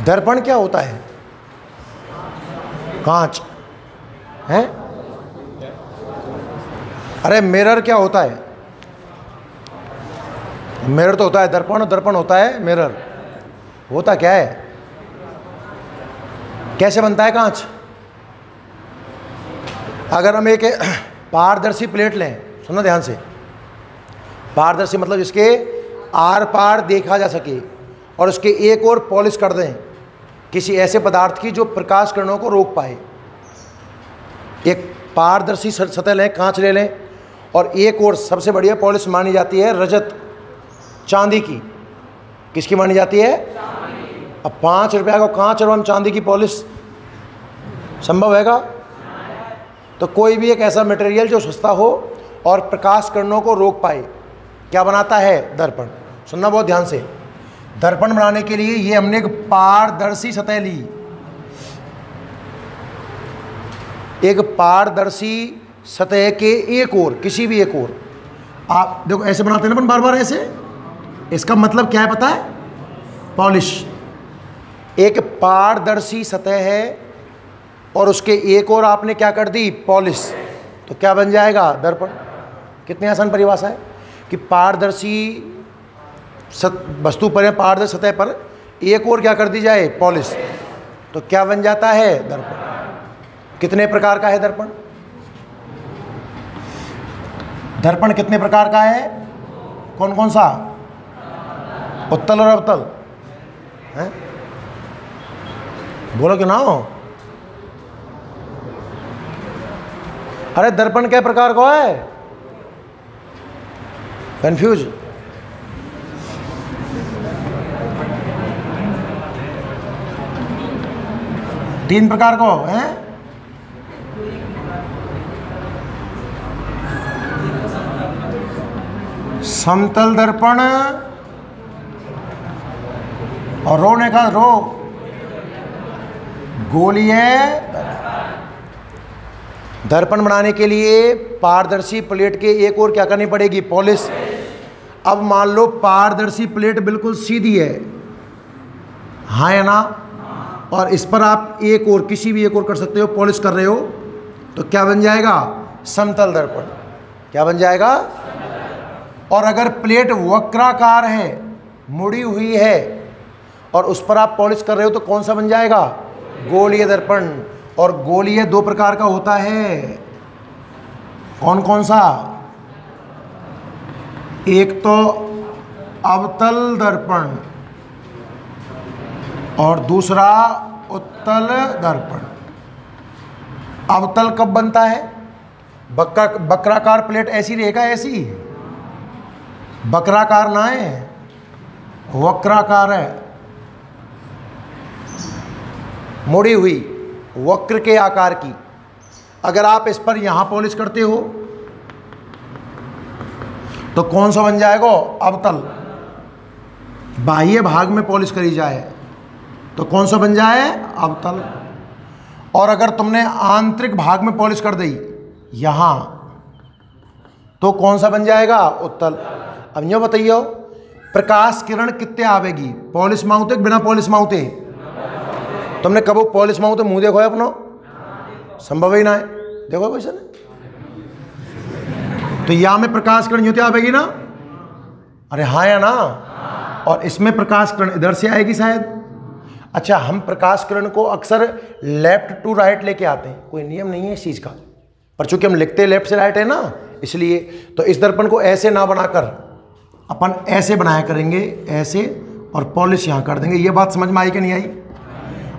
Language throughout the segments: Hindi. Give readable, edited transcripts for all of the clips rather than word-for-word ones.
दर्पण क्या होता है? कांच है। अरे मिरर क्या होता है? मिरर तो होता है दर्पण, और दर्पण होता है मिरर। होता क्या है? कैसे बनता है कांच? अगर हम एक पारदर्शी प्लेट लें, सुनना ध्यान से, पारदर्शी मतलब जिसके आर पार देखा जा सके, और उसके एक और पॉलिश कर दें किसी ऐसे पदार्थ की जो प्रकाश किरणों को रोक पाए। एक पारदर्शी सतह लें, कांच ले लें, और एक और सबसे बढ़िया पॉलिश मानी जाती है रजत, चांदी की। किसकी मानी जाती है? अब 5 रुपया का कांच और हम चांदी की पॉलिश संभव हैगा? तो कोई भी एक ऐसा मटेरियल जो सस्ता हो और प्रकाश किरणों को रोक पाए, क्या बनाता है? दर्पण। सुनना बहुत ध्यान से। दर्पण बनाने के लिए ये हमने एक पारदर्शी सतह ली, एक पारदर्शी सतह के एक ओर, किसी भी एक ओर, आप देखो ऐसे बनाते हैं ना अपन बार बार ऐसे, इसका मतलब क्या है पता है? पॉलिश। एक पारदर्शी सतह है और उसके एक ओर आपने क्या कर दी? पॉलिश। तो क्या बन जाएगा? दर्पण। कितनी आसान परिभाषा है कि पारदर्शी वस्तु पर, पारदर्शी सतह पर एक और क्या कर दी जाए? पॉलिश। तो क्या बन जाता है? दर्पण। कितने प्रकार का है दर्पण? दर्पण कितने प्रकार का है? कौन कौन सा? उत्तल और अवतल है? बोलो कि ना हो? अरे दर्पण क्या प्रकार का है? कंफ्यूज? तीन प्रकार को है। समतल दर्पण, और रो ने कहा रो, गोलीय दर्पण बनाने के लिए पारदर्शी प्लेट के एक और क्या करनी पड़ेगी? पॉलिश। अब मान लो पारदर्शी प्लेट बिल्कुल सीधी है, हाँ या ना, और इस पर आप एक और, किसी भी एक और कर सकते हो, पॉलिश कर रहे हो, तो क्या बन जाएगा? समतल दर्पण। क्या बन जाएगा? और अगर प्लेट वक्राकार है, मुड़ी हुई है, और उस पर आप पॉलिश कर रहे हो, तो कौन सा बन जाएगा? गोलीय दर्पण। और गोलीय दो प्रकार का होता है। कौन कौन सा? एक तो अवतल दर्पण और दूसरा उत्तल दर्पण। अवतल कब बनता है? बक्राकार प्लेट ऐसी रहेगा, ऐसी बक्राकार ना है, वक्राकार है, मुड़ी हुई, वक्र के आकार की। अगर आप इस पर यहां पॉलिश करते हो तो कौन सा बन जाएगा? अवतल। बाह्य भाग में पॉलिश करी जाए तो कौन सा बन जाए? अवतल। और अगर तुमने आंतरिक भाग में पॉलिश कर दी यहां, तो कौन सा बन जाएगा? उत्तल। अब यूँ बताइए, प्रकाश किरण कितने आवेगी? पॉलिश माउते बिना पॉलिश माउते? तुमने कब पॉलिश माउते मुंह देखो है अपना? संभव ही ना है। देखो वैसे नहीं, तो यहां में प्रकाश किरण यूँ आवेगी ना? अरे हाँ या ना? और इसमें प्रकाश किरण इधर से आएगी शायद। अच्छा, हम प्रकाश किरण को अक्सर लेफ्ट टू राइट लेके आते हैं, कोई नियम नहीं है इस चीज़ का, पर चूंकि हम लिखते लेफ्ट से राइट है ना, इसलिए तो इस दर्पण को ऐसे ना बनाकर अपन ऐसे बनाया करेंगे, ऐसे, और पॉलिश यहाँ कर देंगे। ये बात समझ में आई कि नहीं आई?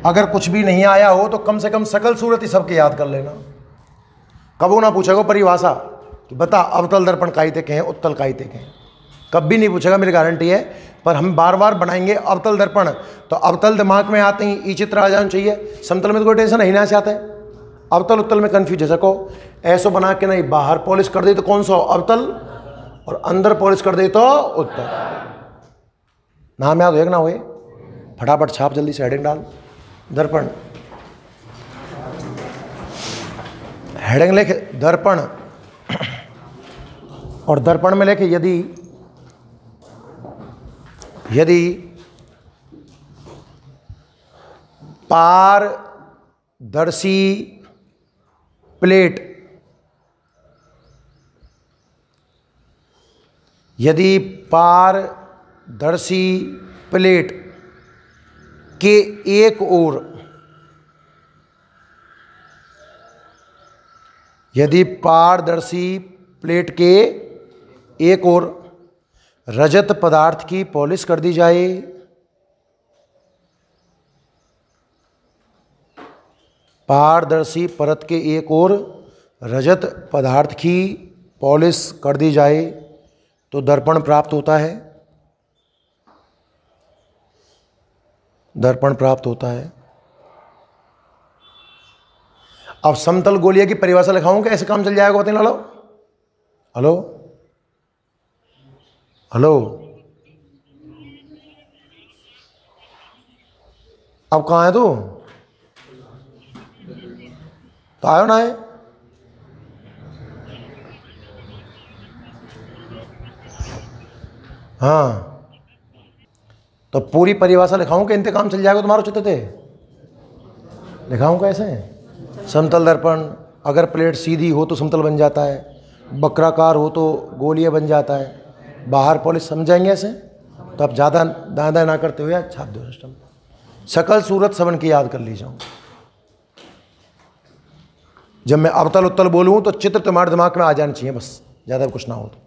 अगर कुछ भी नहीं आया हो तो कम से कम सकल सूरत ही सबके याद कर लेना। कबू ना पूछेगा परिभाषा कि बता अवतल दर्पण काईते के हैं, उत्तल काईते के हैं, कभी नहीं पूछेगा, मेरी गारंटी है। पर हम बार बार बनाएंगे अवतल दर्पण, तो अवतल दिमाग में आते ही ई चित्र आ जाना चाहिए। समतल में तो कोई टेंशन नहीं ना से आता है, अवतल उत्तल में कन्फ्यूज है सको। ऐसो बना के नहीं, बाहर पॉलिश कर दे तो कौन सा? अवतल, और अंदर पॉलिश कर दे तो उत्तल। नाम याद होएगा ना हुए? फटाफट छाप, जल्दी से हेडिंग डाल। दर्पण, हेडिंग लिख दर्पण, और दर्पण में लिखे यदि पारदर्शी प्लेट, यदि पारदर्शी प्लेट के एक ओर, यदि पारदर्शी प्लेट के एक ओर रजत पदार्थ की पॉलिश कर दी जाए, पारदर्शी परत के एक ओर रजत पदार्थ की पॉलिश कर दी जाए तो दर्पण प्राप्त होता है, दर्पण प्राप्त होता है। अब समतल गोलीय की परिभाषा लिखाऊं क्या, ऐसे काम चल जाएगा? बताइए लालो। हेलो हेलो, अब कहाँ है तू? तो आयो ना है। हाँ, तो पूरी परिभाषा लिखाऊं कि इनते काम चल जाएगा तुम्हारा चित्र थे? लिखाऊं कैसे? समतल दर्पण, अगर प्लेट सीधी हो तो समतल बन जाता है, वक्राकार हो तो गोलीय बन जाता है, बाहर पॉलिश, समझाएंगे ऐसे? तो आप ज़्यादा दादा ना करते हुए छाप दो सिस्टम। सकल सूरत समन की याद कर लीजिए। जब मैं अवतल उत्तल बोलूँ तो चित्र तुम्हारे दिमाग में आ जाना चाहिए, बस ज़्यादा कुछ ना हो तो।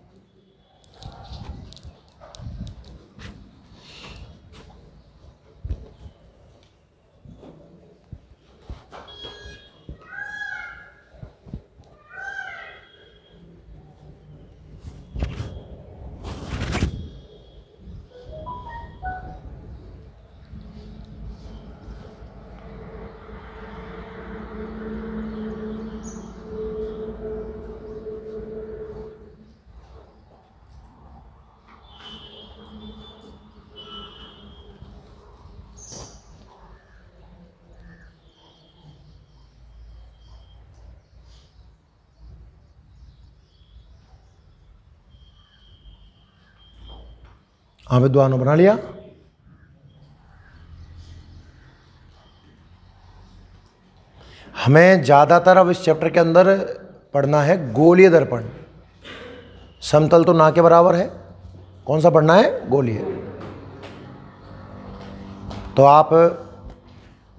हाँ विद्वानों, बना लिया? हमें ज़्यादातर अब इस चैप्टर के अंदर पढ़ना है गोलीय दर्पण। समतल तो ना के बराबर है, कौन सा पढ़ना है? गोलीय। तो आप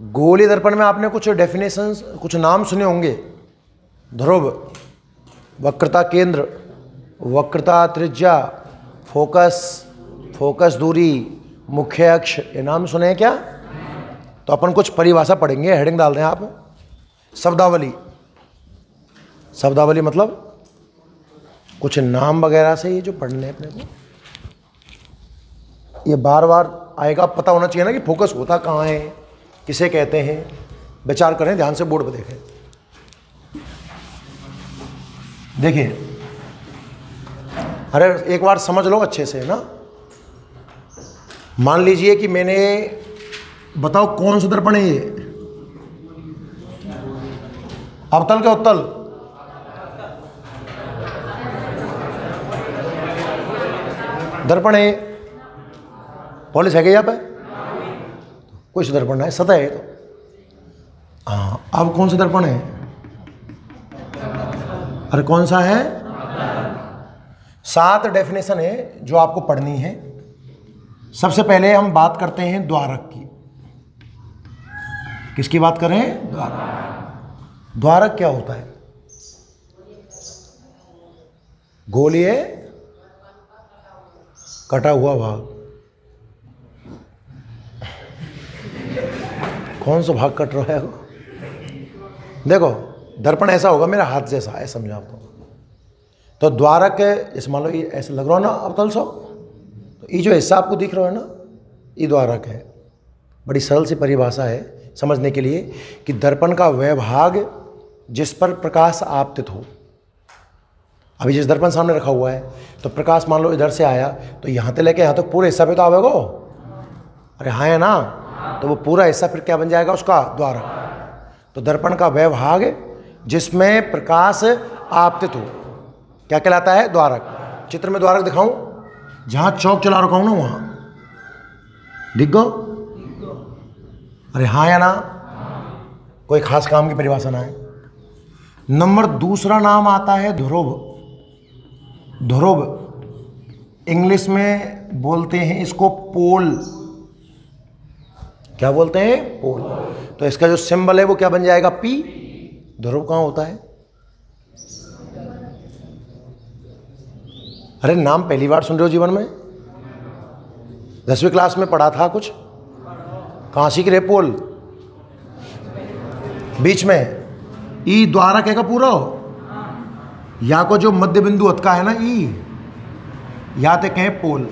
गोलीय दर्पण में आपने कुछ डेफिनेशंस, कुछ नाम सुने होंगे। ध्रुव, वक्रता केंद्र, वक्रता त्रिज्या, फोकस, फोकस दूरी, मुख्य अक्ष, ये नाम सुने हैं क्या? तो अपन कुछ परिभाषा पढ़ेंगे, हेडिंग डाल दें आप। शब्दावली, शब्दावली मतलब कुछ नाम वगैरह से ये जो पढ़ने अपने को, ये बार बार आएगा, पता होना चाहिए ना कि फोकस होता कहाँ है, किसे कहते हैं। विचार करें, ध्यान से बोर्ड पर देखें। देखिए, अरे एक बार समझ लो अच्छे से ना। मान लीजिए कि मैंने, बताओ कौन सा दर्पण है ये? अवतल के उत्तल? दर्पण है, पॉलिश है क्या यहाँ पे? कोई सा दर्पण है, सतह है तो। हाँ, अब कौन सा दर्पण है? अरे कौन सा है? 7 डेफिनेशन है जो आपको पढ़नी है। सबसे पहले हम बात करते हैं द्वारक की। किसकी बात करें? द्वारक। द्वारक क्या होता है? गोलीय कटा हुआ भाग। कौन सा भाग कट रहा है? देखो, दर्पण ऐसा होगा मेरा हाथ जैसा, ऐसा समझा आपको। तो द्वारक, इस मान लो ये ऐसा लग रहा है ना अवतल सो, तो ये जो हिस्सा आपको दिख रहा है ना, ये द्वारक है। बड़ी सरल सी परिभाषा है समझने के लिए कि दर्पण का वह भाग जिस पर प्रकाश आपतित हो। अभी जिस दर्पण सामने रखा हुआ है, तो प्रकाश मान लो इधर से आया तो यहाँ से लेके यहाँ तक पूरे हिस्सा पे तो आवेगा। अरे हाँ है ना, तो वो पूरा हिस्सा फिर क्या बन जाएगा उसका? द्वारक। तो दर्पण का वह भाग जिसमें प्रकाश आपतित हो क्या कहलाता है? द्वारक। चित्र में द्वारक दिखाऊं, जहां चौक चला रखा हूं ना, वहां दिख गो। अरे हाँ या ना? कोई खास काम की परिभाषा ना है। नंबर दूसरा नाम आता है ध्रुव। ध्रुव इंग्लिश में बोलते हैं इसको पोल। क्या बोलते हैं? पोल। तो इसका जो सिंबल है वो क्या बन जाएगा? पी। ध्रुव कहाँ होता है? अरे नाम पहली बार सुन रहे हो जीवन में? 10वीं क्लास में पढ़ा था कुछ? कहाँ सीख रहे? पोल बीच में ई द्वारक है का पूरा हो, या को जो मध्य बिंदु अतका है ना ई, या ते कहें पोल।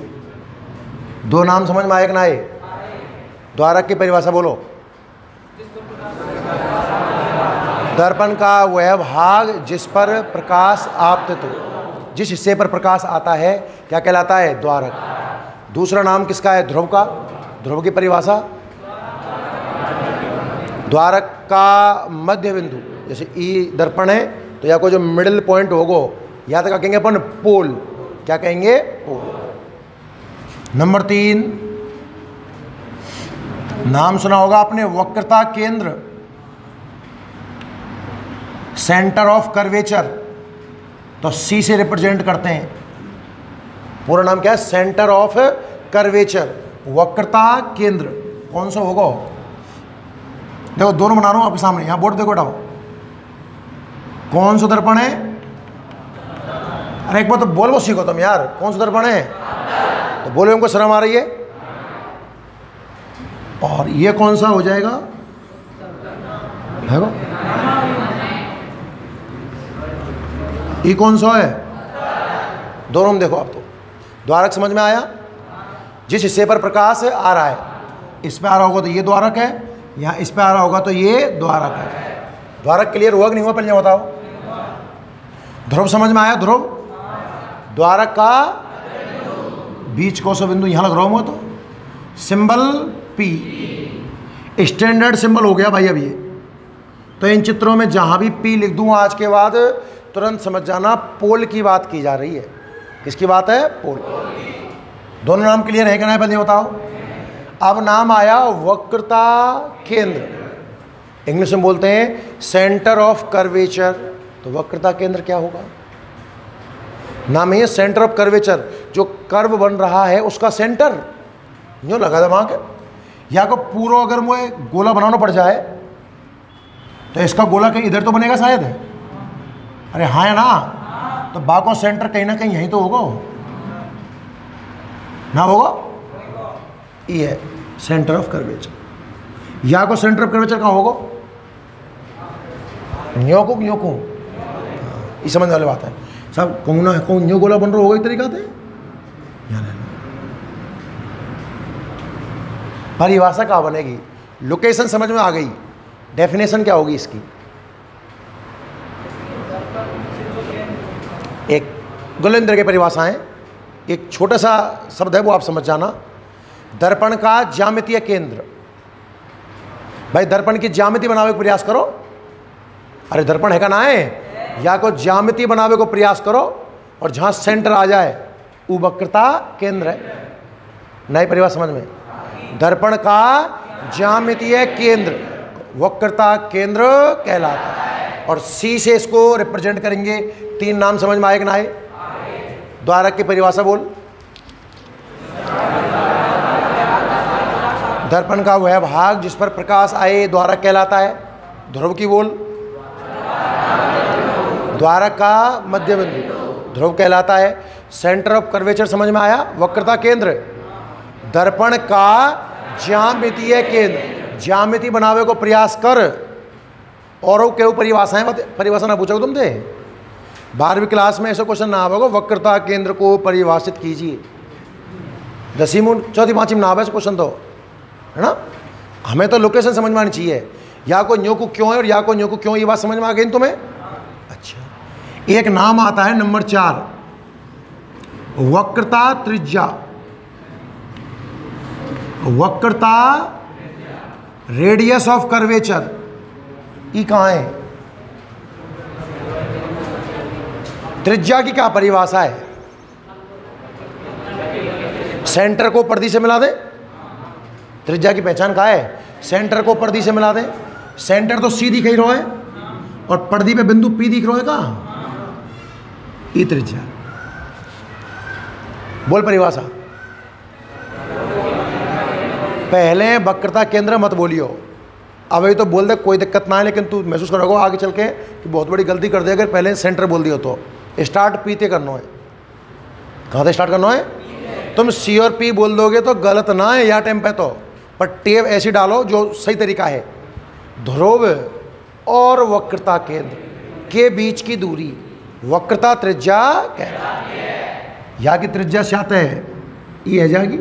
दो नाम समझ में आए कि ना आए? द्वारक की परिभाषा बोलो। दर्पण का वह भाग जिस पर प्रकाश आपतित हो, जिस हिस्से पर प्रकाश आता है क्या कहलाता है? द्वारक। दूसरा नाम किसका है? ध्रुव का। ध्रुव की परिभाषा द्वारक का मध्य बिंदु, जैसे ई दर्पण है तो या कोई जो मिडिल पॉइंट होगो या तक कहेंगे अपन पोल। क्या कहेंगे? पोल। नंबर 3 नाम सुना होगा आपने वक्रता केंद्र, सेंटर ऑफ कर्वेचर। तो सी से रिप्रेजेंट करते हैं। पूरा नाम क्या है? सेंटर ऑफ कर्वेचर, वक्रता केंद्र। कौन सा होगा? देखो दोनों बना रहा हूं आपके सामने, यहां बोर्ड देखो, उठाओ। कौन सा दर्पण है? अरे एक बार तो बोल वो सीखो तुम यार, कौन सा दर्पण है? तो बोलो, हमको शर्म आ रही है। और ये कौन सा हो जाएगा? है वो? ये कौन सा है? दोनों में देखो आप तो। द्वारक समझ में आया? जिस हिस्से पर प्रकाश आ रहा है, इस पे आ रहा होगा तो ये द्वारक है, यहाँ इस पे आ रहा होगा तो ये द्वारक है। द्वारक क्लियर हुआ कि नहीं हुआ? पहले बताओ। ध्रुव समझ में आया? ध्रुव द्वारक का बीच कोश बिंदु यहाँ लग रहा हूँ। तो सिंबल पी स्टैंडर्ड सिंबल हो गया भाई अब ये। तो इन चित्रों में जहाँ भी पी लिख दूँ आज के बाद तुरंत समझ जाना पोल की बात की जा रही है। किसकी बात है? पोल। दोनों नाम क्लियर है कि नहीं? पहले बताओ। अब नाम आया वक्रता केंद्र, इंग्लिश में बोलते हैं सेंटर ऑफ कर्वेचर। तो वक्रता केंद्र क्या होगा? नाम है सेंटर ऑफ कर्वेचर, जो कर्व बन रहा है उसका सेंटर। यूँ लगा दिमाग। या को पूरा अगर मुझे गोला बनाना पड़ जाए तो इसका गोला कहीं इधर तो बनेगा शायद। अरे हाँ है ना? तो बाको सेंटर कहीं ना कहीं यहीं तो होगा ना? होगा। ये है सेंटर ऑफ कर्वेचर। या को सेंटर ऑफ कर्वेचर कहाँ होगा? न्योको न्योको, ये समझ वाली बात है सब। कौन ना कौन न्यो गोला बन रहा होगा एक तरीका से। परिभाषा कहाँ बनेगी? लोकेशन समझ में आ गई, डेफिनेशन क्या होगी इसकी? एक गोलेंद्र की परिभाषा है, एक छोटा सा शब्द है वो आप समझ जाना। दर्पण का ज्यामितीय केंद्र। भाई दर्पण की ज्यामिति बनावे को प्रयास करो। अरे दर्पण है का ना है? या को ज्यामिति बनावे को प्रयास करो और जहां सेंटर आ जाए वो वक्रता केंद्र है। नई परिभाषा समझ में? दर्पण का ज्यामितीय केंद्र वक्रता केंद्र कहलाता है। और सी से इसको रिप्रेजेंट करेंगे। 3 नाम समझ में आए कि ना आए? द्वारक की परिभाषा बोल। दर्पण का वह भाग जिस पर प्रकाश आए द्वारक कहलाता है। ध्रुव की बोल। द्वारक का मध्य बिंदु ध्रुव कहलाता है। सेंटर ऑफ कर्वेचर समझ में आया? वक्रता केंद्र। दर्पण का ज्यामितीय केंद्र, ज्यामिति बनावे को प्रयास कर। और क्यों परिभाषाएं परिभाषा ना पूछो तुमसे 12वीं क्लास में ऐसा क्वेश्चन ना आवेगा, वक्रता केंद्र को परिभाषित कीजिए। 10वीं में 4वीं 5वीं में ना आवे क्वेश्चन तो, है ना? हमें तो लोकेशन समझ में आनी चाहिए। या को न्यो को क्यों है और या को न्यो को क्यों, ये बात समझ में आ गई तुम्हें? अच्छा, एक नाम आता है नंबर 4 वक्रता त्रिज्या। वक्रता रेडियस ऑफ कर्वेचर। ये कहाँ है? त्रिज्या की क्या परिभाषा है? सेंटर को परिधि से मिला दे। त्रिज्या की पहचान कहाँ है? सेंटर को पर्दी से मिला दें। सेंटर तो सी दिख ही रहा है और पर्दी पे बिंदु पी दिख रहा है कहाँ? ई त्रिज्या। बोल परिभाषा। पहले वक्रता केंद्र मत बोलियो, अभी तो बोल दे कोई दिक्कत ना है, लेकिन तू महसूस करोगे आगे चल के कि बहुत बड़ी गलती कर दे अगर पहले सेंटर बोल दियो तो। स्टार्ट पी ते करना है। कहाँ से स्टार्ट करना है? तुम सी और पी बोल दोगे तो गलत ना है या टाइम पे तो, पर टेप ऐसी डालो जो सही तरीका है। ध्रुव और वक्रता केंद्र के बीच की दूरी वक्रता त्रिज्या कहलाती है। यहाँ की त्रिज्या ज्ञात है, ये है जाएगी।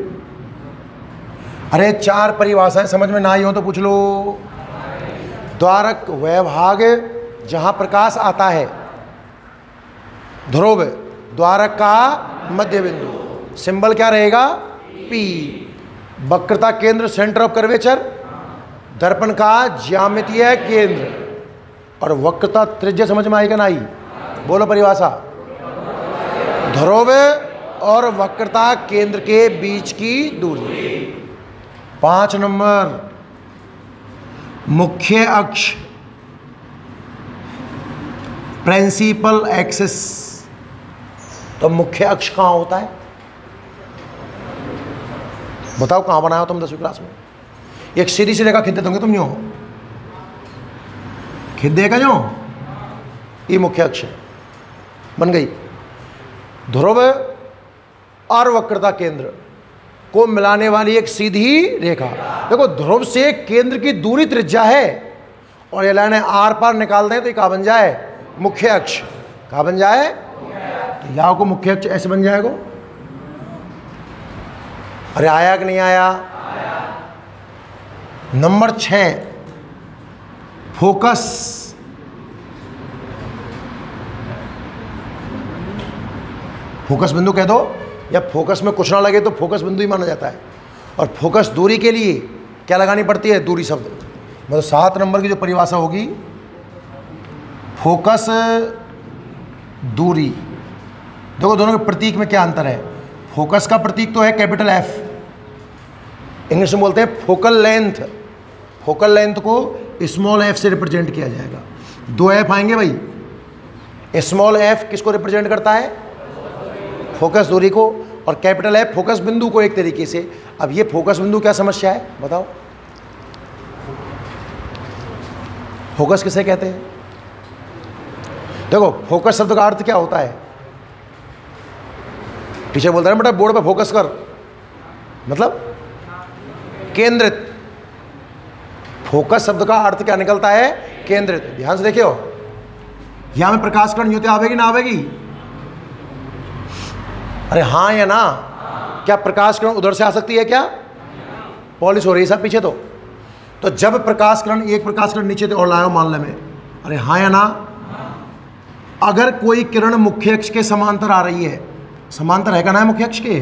अरे 4 परिभाषाएं समझ में ना आई हो तो पूछ लो। द्वारक वह भाग जहाँ प्रकाश आता है, ध्रुव द्वारक का मध्य बिंदु, सिंबल क्या रहेगा? P। वक्रता केंद्र सेंटर ऑफ कर्वेचर, दर्पण का ज्यामितीय केंद्र, और वक्रता त्रिज्या समझ में आएगा ना आई? बोलो परिभाषा। ध्रुव और वक्रता केंद्र के बीच की दूरी। 5 नंबर मुख्य अक्ष, प्रिंसिपल एक्सिस। तो मुख्य अक्ष कहाँ होता है? बताओ कहाँ बनाया हो तुम 10वीं क्लास में? एक सीधी सी रेखा खींच देते होंगे तुम, यूं खींच देगा जो, ये मुख्य अक्ष बन गई। ध्रुव और वक्रता केंद्र को मिलाने वाली एक सीधी रेखा। देखो ध्रुव से केंद्र की दूरी त्रिज्या है और ये लाइन आर पार निकाल दें तो ये कहाँ बन जाए? मुख्य अक्ष। कहाँ बन जाए? तो यहाँ को मुख्य अक्ष ऐसे बन जाएगा। अरे आया कि नहीं आया? Number 6 focus. फोकस बिंदु कह दो, या फोकस में कुछ ना लगे तो फोकस बिंदु ही माना जाता है। और फोकस दूरी के लिए क्या लगानी पड़ती है? दूरी शब्द। मतलब 7 नंबर की जो परिभाषा होगी, फोकस दूरी। देखो दोनों के प्रतीक में क्या अंतर है। फोकस का प्रतीक तो है कैपिटल F, इंग्लिश में बोलते हैं फोकल लेंथ। फोकल लेंथ को स्मॉल f से रिप्रेजेंट किया जाएगा। 2 F आएंगे भाई। स्मॉल f किसको रिप्रेजेंट करता है? फोकस दूरी को, और कैपिटल F फोकस बिंदु को एक तरीके से। अब ये फोकस बिंदु क्या समस्या है बताओ? फोकस किसे कहते हैं? देखो फोकस शब्द का अर्थ क्या होता है? टीचर बोलता है बेटा बोर्ड पे फोकस कर, मतलब केंद्रित। फोकस शब्द का अर्थ क्या निकलता है? केंद्रित। ध्यान से देखियो, यहां में प्रकाश किरण युति आवेगी ना आवेगी? अरे हाँ या ना? क्या प्रकाश किरण उधर से आ सकती है क्या? पॉलिश हो रही है सब पीछे तो जब प्रकाश किरण, एक प्रकाश किरण नीचे और लाया मान ले में, अरे हाँ या ना? अगर कोई किरण मुख्य अक्ष के समांतर आ रही है, समांतर है का ना है मुख्य अक्ष के?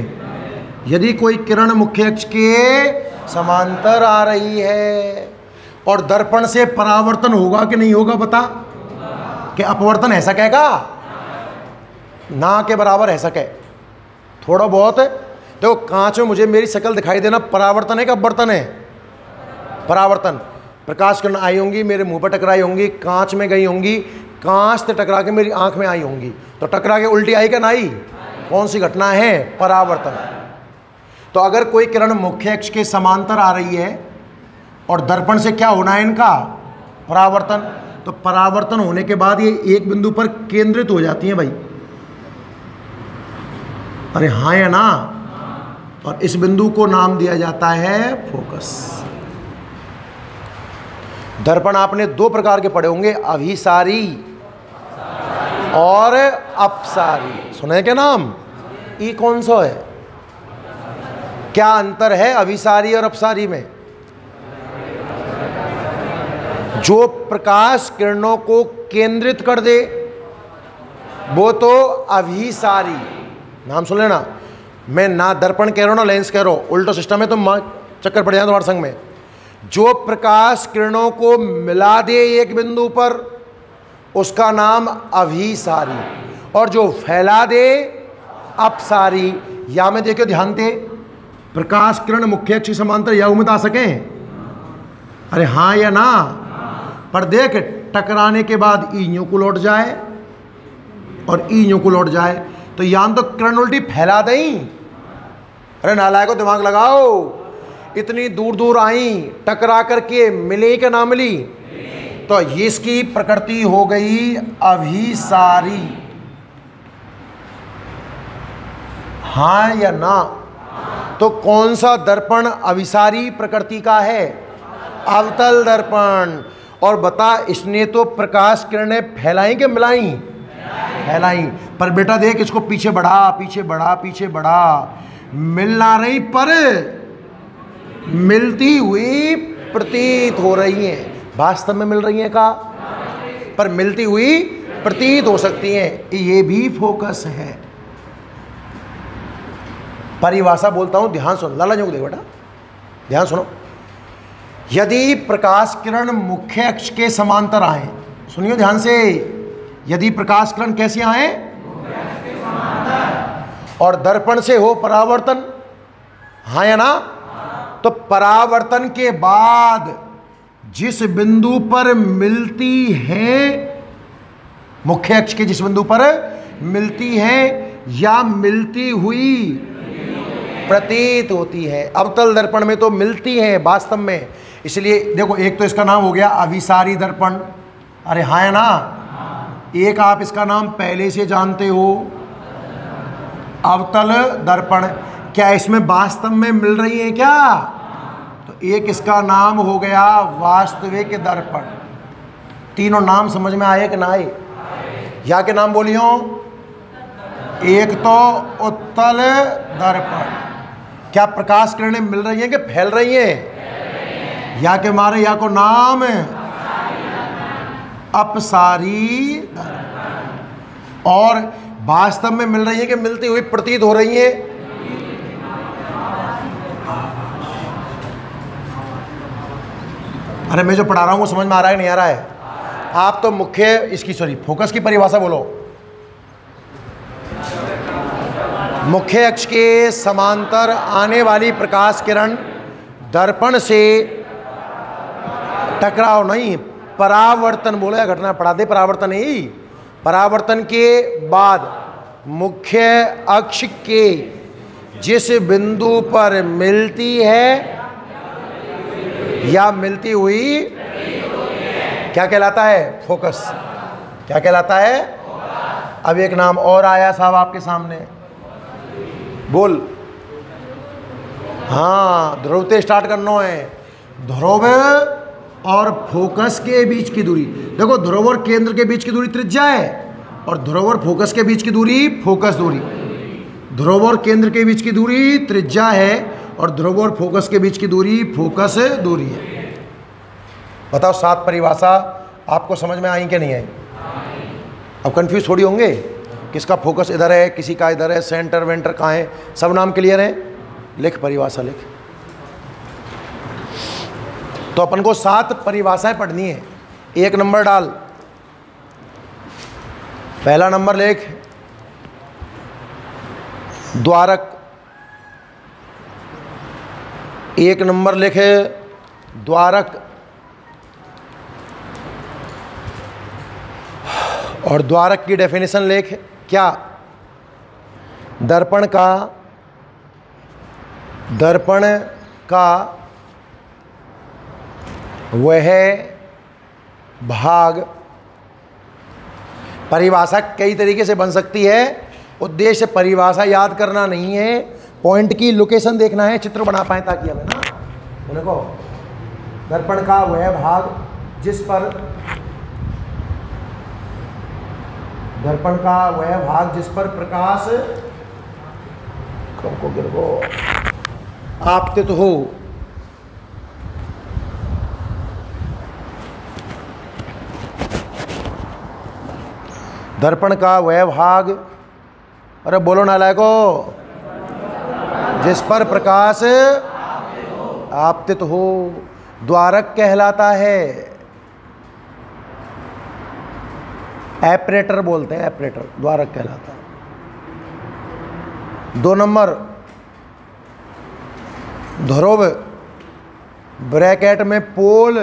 यदि कोई किरण मुख्य अक्ष के समांतर आ रही है और दर्पण से परावर्तन होगा कि नहीं होगा बता? कि अपवर्तन ऐसा कहेगा? ना के बराबर ऐसा कहे थोड़ा बहुत है। देखो कांच में मुझे मेरी शक्ल दिखाई देना परावर्तन है कि अपवर्तन है? परावर्तन। प्रकाश किरण आई होंगी, मेरे मुंह पर टकराई होंगी, कांच में गई होंगी, कांच से टकरा के मेरी आंख में आई होंगी, तो टकरा के उल्टी आई क्या ना आई? कौन सी घटना है? परावर्तन। तो अगर कोई किरण मुख्य अक्ष के समांतर आ रही है और दर्पण से क्या होना है इनका? परावर्तन। तो परावर्तन होने के बाद ये एक बिंदु पर केंद्रित हो जाती हैं भाई। अरे हाँ या ना? और इस बिंदु को नाम दिया जाता है फोकस। दर्पण आपने 2 प्रकार के पढ़े होंगे, अभिसारी और अपसारी। सुने क्या नाम? ये कौन सा है? क्या अंतर है अभिसारी और अपसारी में? जो प्रकाश किरणों को केंद्रित कर दे वो तो अभिसारी। नाम सुन लेना, मैं ना दर्पण कह रहा हूं ना लेंस कह रहा हूं, उल्टा सिस्टम है, तो चक्कर पड़ जाए तुम्हारे संग में। जो प्रकाश किरणों को मिला दे एक बिंदु पर उसका नाम अभिसारी, और जो फैला दे अपसारी। या में देखियो ध्यान दे, प्रकाश किरण मुख्य अक्ष समांतर या में आ सके, अरे हाँ या ना? पर देख, टकराने के बाद ई यूं को लौट जाए और ई यूं को लौट जाए, तो यान तो किरण उल्टी फैला दें। अरे नालायक को दिमाग लगाओ, इतनी दूर दूर आई, टकरा करके मिली कि ना मिली? तो इसकी प्रकृति हो गई अभिसारी। हाँ या ना? तो कौन सा दर्पण अभिसारी प्रकृति का है? अवतल दर्पण। और बता, इसने तो प्रकाश किरणें फैलाई कि मिलाई? फैलाई। पर बेटा देख, इसको पीछे बढ़ा, पीछे बढ़ा, पीछे बढ़ा, मिल ना रही पर मिलती हुई प्रतीत हो रही हैं। वास्तव में मिल रही हैं का? पर मिलती हुई प्रतीत हो सकती हैं। ये भी फोकस है। परिभाषा बोलता हूं, ध्यान सुन। लाला जी देख बेटा, ध्यान सुनो। यदि प्रकाश किरण मुख्य अक्ष के समांतर आए, सुनियो ध्यान से, यदि प्रकाश किरण कैसे आए? और दर्पण से हो परावर्तन, हाँ या ना? तो परावर्तन के बाद जिस बिंदु पर मिलती है, मुख्य अक्ष के जिस बिंदु पर मिलती है या मिलती हुई प्रतीत होती है। अवतल दर्पण में तो मिलती हैं वास्तव में। इसलिए देखो, एक तो इसका नाम हो गया अभिसारी दर्पण। अरे हाँ है ना? एक आप इसका नाम पहले से जानते हो, अवतल दर्पण। क्या इसमें वास्तव में मिल रही है क्या? तो एक इसका नाम हो गया वास्तविक दर्पण। तीनों नाम समझ में आए कि ना आए? या के नाम बोलियो। एक तो उत्तल दर्पण, क्या प्रकाश किरणें मिल रही हैं कि फैल रही हैं? या के मारे या को नाम अपसारी दर्पण। और वास्तव में मिल रही है कि मिलती हुई प्रतीत हो रही है? अरे मैं जो पढ़ा रहा हूं वो समझ में आ रहा है नहीं आ रहा है? आप तो मुख्य इसकी फोकस की परिभाषा बोलो। मुख्य अक्ष के समांतर आने वाली प्रकाश किरण दर्पण से टकराव नहीं, परावर्तन बोला घटना पढ़ा दे। परावर्तन ही, परावर्तन के बाद मुख्य अक्ष के जिस बिंदु पर मिलती है या मिलती हुई, क्या कहलाता है? फोकस। क्या कहलाता है? अब एक नाम और आया साहब आपके सामने, बोल। हाँ, ध्रुव से स्टार्ट करना है। ध्रुव और फोकस के बीच की दूरी, देखो ध्रुव और केंद्र के बीच की दूरी त्रिज्या है, और ध्रुव और फोकस के बीच की दूरी फोकस दूरी। ध्रुव और केंद्र के बीच की दूरी त्रिज्या है, और ध्रुव और फोकस के बीच की दूरी फोकस दूरी है। बताओ, 7 परिभाषा आपको समझ में आई कि नहीं आई? अब कंफ्यूज थोड़ी होंगे, किसका फोकस इधर है, किसी का इधर है, सेंटर वेंटर कहाँ है, सब नाम क्लियर है? लिख परिभाषा, लिख। तो अपन को 7 परिभाषाएं पढ़नी है। 1 नंबर डाल, पहला नंबर लिख द्वारक। 1 नंबर लिखे द्वारक। और द्वारक की डेफिनेशन लिख, क्या? दर्पण का वह भाग। परिभाषा कई तरीके से बन सकती है, उद्देश्य परिभाषा याद करना नहीं है, पॉइंट की लोकेशन देखना है, चित्र बना पाए ताकि हमें ना देखो, दर्पण का वह भाग जिस पर, दर्पण का वह भाग जिस पर प्रकाश को गिरगो आपतित हो। दर्पण का वह भाग, अरे बोलो नालायको, जिस पर प्रकाश आपतित हो, द्वारक कहलाता है। एपरेटर बोलते हैं, एपरेटर, द्वारक कहलाता है। 2 नंबर ध्रुव। ब्रैकेट में पोल,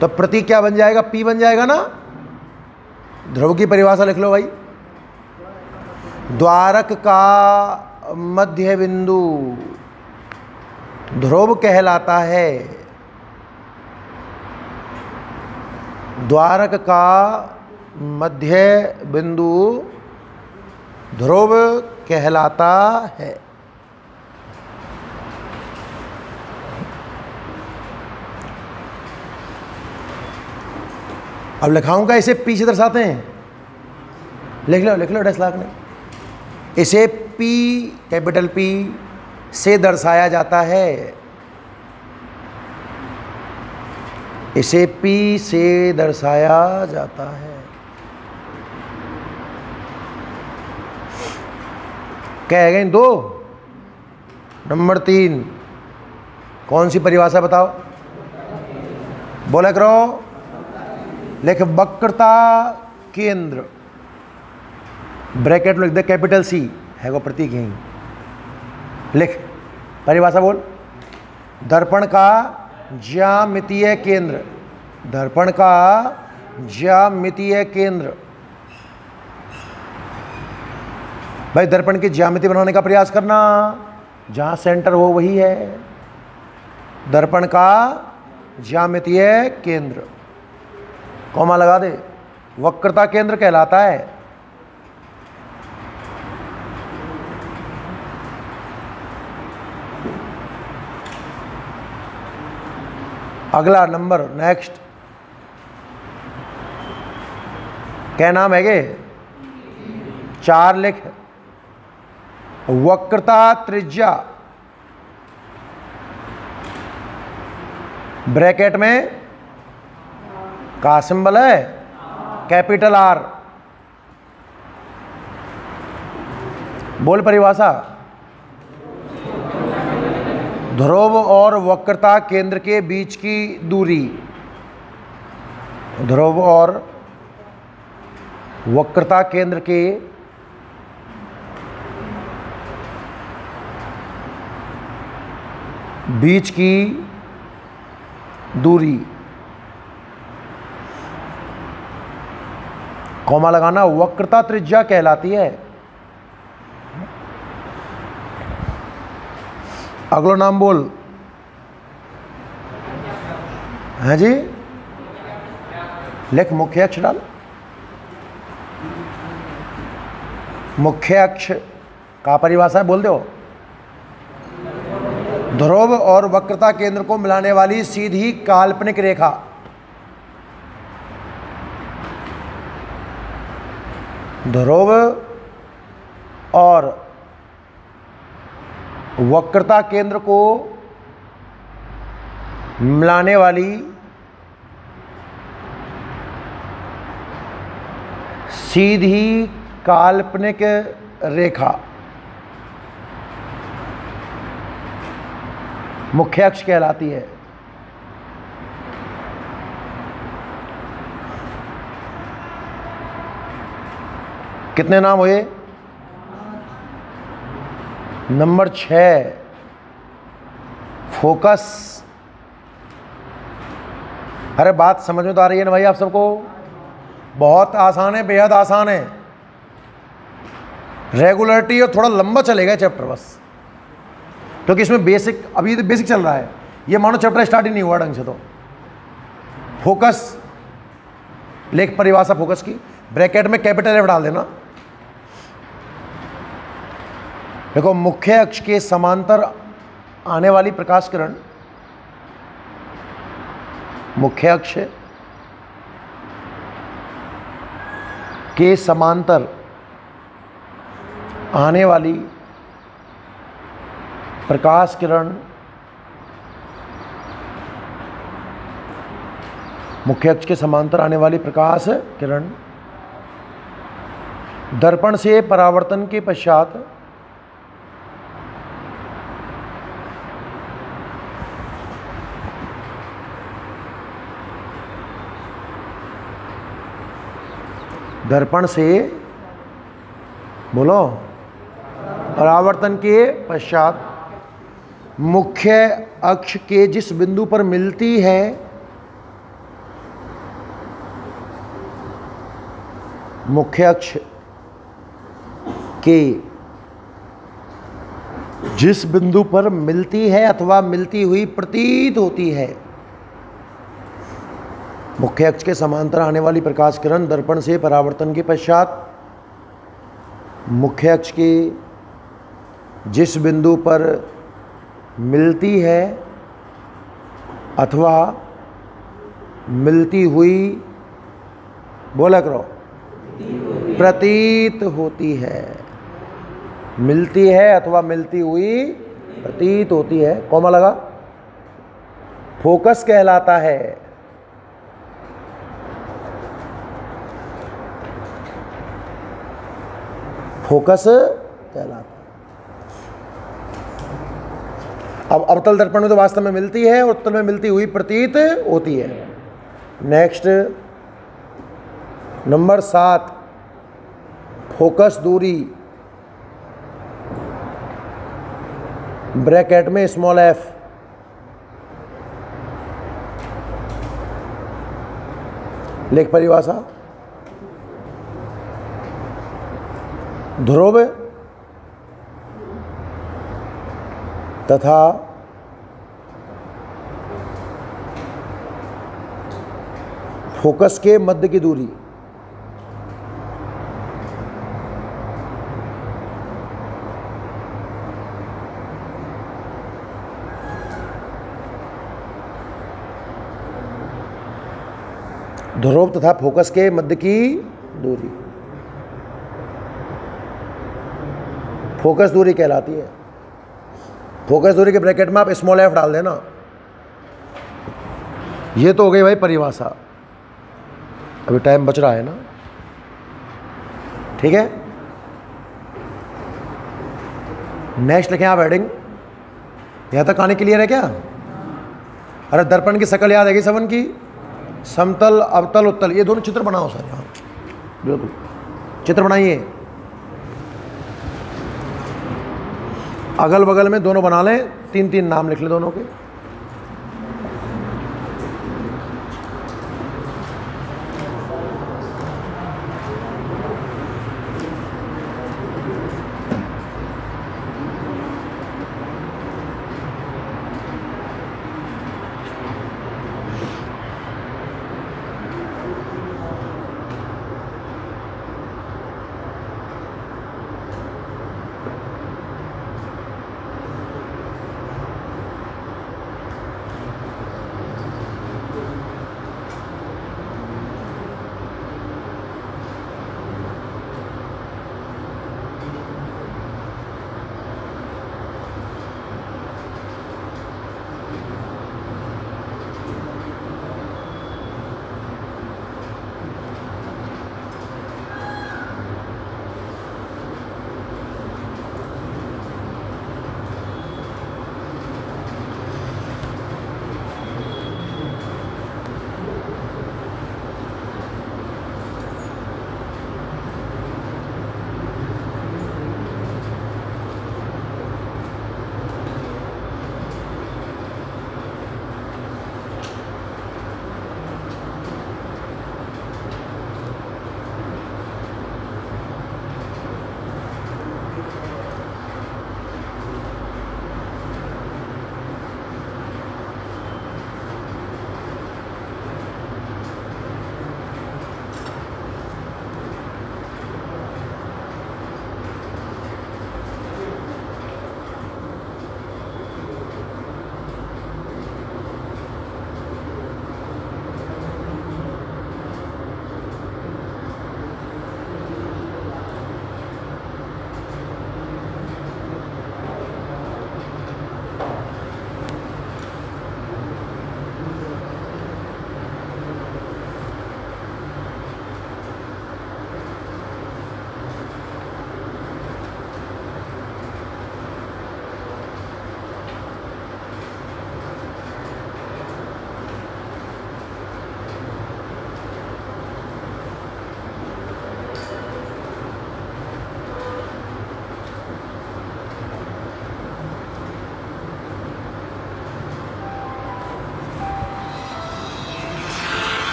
तो प्रतीक क्या बन जाएगा? P बन जाएगा ना। ध्रुव की परिभाषा लिख लो भाई। द्वारक का मध्य बिंदु ध्रुव कहलाता है। द्वारक का मध्य बिंदु ध्रुव कहलाता है। अब लिखाऊंगा, इसे पी से दर्शाते हैं। लिख लो डैश लागने। इसे पी, कैपिटल पी से दर्शाया जाता है। इसे पी से दर्शाया जाता है। क्या है गए? 2 नंबर 3 कौन सी परिभाषा बताओ? बोला करो। लिख वक्रता केंद्र, ब्रैकेट में लिख दे कैपिटल सी, है वो प्रतीक यहीं। लिख परिभाषा बोल। दर्पण का ज्यामितीय केंद्र, दर्पण का ज्यामितीय केंद्र। भाई दर्पण की ज्यामिति बनाने का प्रयास करना, जहां सेंटर हो वही है। दर्पण का ज्यामितीय केंद्र, कॉमा लगा दे, वक्रता केंद्र कहलाता है। अगला नंबर, नेक्स्ट क्या नाम है गे? 4 लिख। वक्रता त्रिज्या, ब्रैकेट में का सिंबल है कैपिटल आर। बोल परिभाषा। ध्रुव और वक्रता केंद्र के बीच की दूरी, ध्रुव और वक्रता केंद्र के बीच की दूरी, कॉमा लगाना, वक्रता त्रिज्या कहलाती है। अगला नाम बोल। है जी, लिख मुख्य अक्ष डाल। मुख्य अक्ष का परिभाषा है, बोल दो। ध्रुव और वक्रता केंद्र को मिलाने वाली सीधी काल्पनिक रेखा। ध्रुव और वक्रता केंद्र को मिलाने वाली सीधी काल्पनिक रेखा मुख्य अक्ष कहलाती है। कितने नाम हुए? Number 6 focus. अरे बात समझ में तो आ रही है ना भाई आप सबको? बहुत आसान है, बेहद आसान है। रेगुलरिटी और थोड़ा लंबा चलेगा चैप्टर बस, क्योंकि इसमें बेसिक, अभी तो बेसिक चल रहा है। ये मानो चैप्टर स्टार्ट ही नहीं हुआ ढंग से। तो फोकस, लेख परिभाषा फोकस की, ब्रैकेट में कैपिटल एफ डाल देना। देखो, मुख्य अक्ष के समांतर आने वाली प्रकाश किरण, मुख्य अक्ष के समांतर आने वाली प्रकाश किरण, मुख्य अक्ष के समांतर आने वाली प्रकाश किरण दर्पण से परावर्तन के पश्चात दर्पण से, बोलो, परावर्तन के पश्चात मुख्य अक्ष के जिस बिंदु पर मिलती है मुख्य अक्ष के जिस बिंदु पर मिलती है अथवा मिलती हुई प्रतीत होती है, मुख्य अक्ष के समांतर आने वाली प्रकाश किरण दर्पण से परावर्तन के पश्चात मुख्य अक्ष के जिस बिंदु पर मिलती है अथवा मिलती हुई, बोला करो, प्रतीत होती है, मिलती है अथवा मिलती हुई प्रतीत होती है, कॉमा लगा, फोकस कहलाता है। फोकस कहलाता है। अब अवतल दर्पण में तो वास्तव में मिलती है और उत्तल में मिलती हुई प्रतीत होती है। नेक्स्ट नंबर 7, फोकस दूरी ब्रैकेट में स्मॉल f, लेख परिभाषा, ध्रुव तथा फोकस के मध्य की दूरी, ध्रुव तथा फोकस के मध्य की दूरी फोकस दूरी कहलाती है। फोकस दूरी के ब्रैकेट में आप स्मॉल f डाल देना। ये तो हो गई भाई परिभाषा। अभी टाइम बच रहा है ना, ठीक है। नेक्स्ट लिखें आप हेडिंग। यहां तक कहानी क्लियर है क्या? अरे दर्पण की शक्ल याद है सबन की, समतल अवतल उत्तल, ये दोनों चित्र बनाओ सर। यहाँ बिल्कुल चित्र बनाइए, अगल बगल में दोनों बना लें, 3-3 नाम लिख लें दोनों के।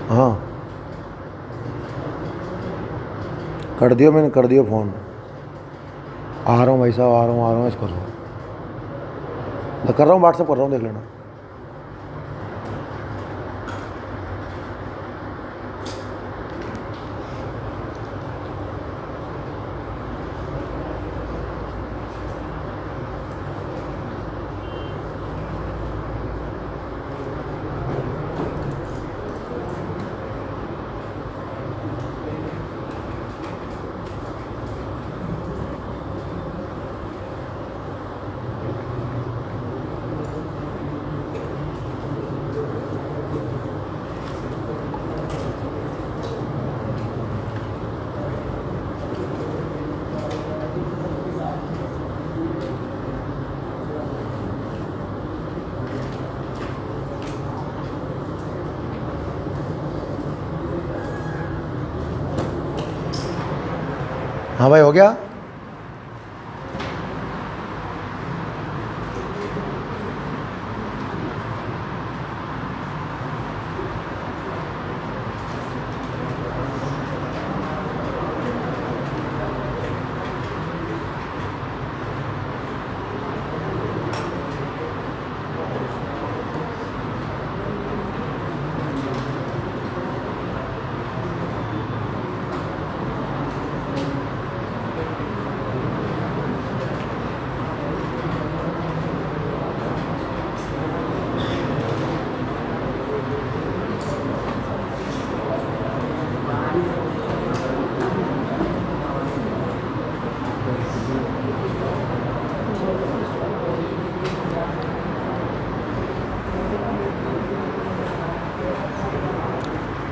हाँ कर दियो, मैंने कर दियो फ़ोन। आ रहा हूँ भाई साहब, आ रहा हूँ इसको कर रहा हूँ, व्हाट्सएप कर रहा हूँ, देख लेना। हाँ भाई हो गया।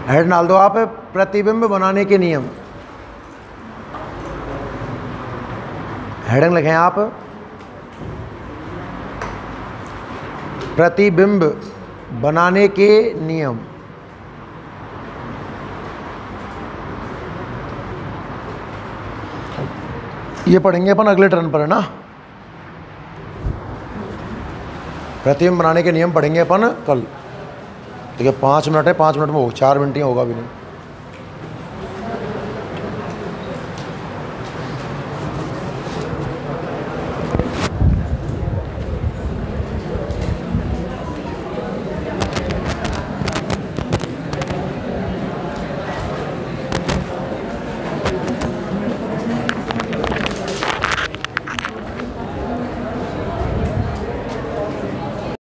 हेड डाल दो आप, प्रतिबिंब बनाने के नियम। हेडिंग लिखें आप, प्रतिबिंब बनाने के नियम। ये पढ़ेंगे अपन अगले टर्न पर, है ना। प्रतिबिंब बनाने के नियम पढ़ेंगे अपन कल। ठीक है, 5 मिनट है, 5 मिनट में 4 मिनट ही होगा भी नहीं।